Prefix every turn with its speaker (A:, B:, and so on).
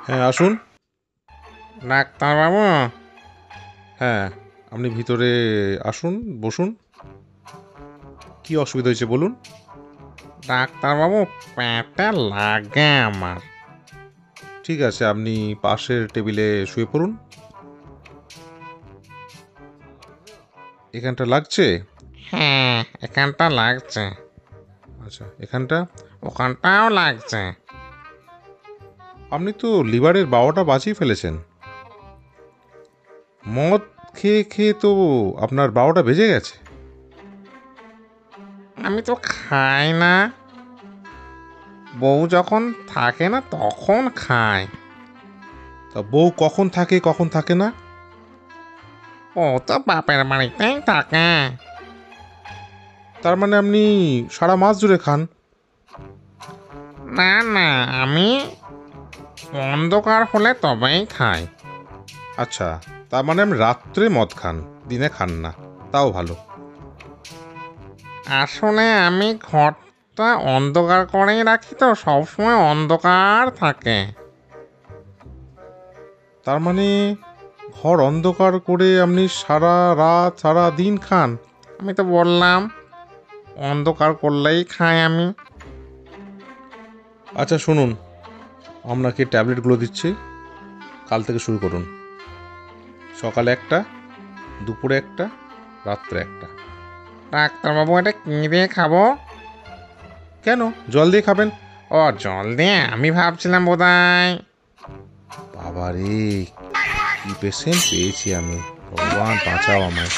A: হ্যাঁ, আসুন।
B: ডাক্তারবাবু।
A: হ্যাঁ, আপনি ভিতরে আসুন, বসুন। কি অসুবিধা হয়েছে বলুন?
B: ডাক্তারবাবু, পেটে লাগে আমার।
A: ঠিক আছে, আপনি পাশের টেবিলে শুয়ে পড়ুন। এখানটা লাগছে?
B: হ্যাঁ, এখানটা লাগছে।
A: আচ্ছা, এখানটা?
B: ওখানটাও লাগছে।
A: আপনি তো লিভারের বারোটা বাজিয়ে ফেলেছেন। মদ খেয়ে খেয়ে তো আপনার বারোটা বেজে গেছে।
B: আমি তো খাই না। বউ যখন থাকে না তখন খাই।
A: তা বউ কখন থাকে কখন থাকে না?
B: ও তো বাপের বাড়িতেই থাকে।
A: তার মানে আপনি সারা মাস জুড়ে খান?
B: না না, আমি অন্ধকার হলে তবেই খাই।
A: আচ্ছা, তার মানে আপনি রাত্রে মদ খান, দিনে খান না। তাও ভালো।
B: আসলে আমি ঘরটা অন্ধকার করেই রাখি, তো সবসময় অন্ধকার থাকে।
A: তার মানে ঘর অন্ধকার করে আপনি সারা রাত সারা দিন খান?
B: আমি তো বললাম অন্ধকার করলেই খাই আমি।
A: আচ্ছা শুনুন, আপনাকে ট্যাবলেটগুলো দিচ্ছি। কাল থেকে শুরু করুন। সকালে একটা, দুপুরে একটা, রাত্রে একটা।
B: ডাক্তারবাবু, এটা কি দিয়ে খাবো?
A: কেন, জল দিয়ে খাবেন।
B: ও, জল দিয়ে? আমি ভাবছিলাম বোধহয়।
A: বাবা রে, কি পেশেন্ট পেয়েছি আমি! ভগবান বাঁচাও আমায়।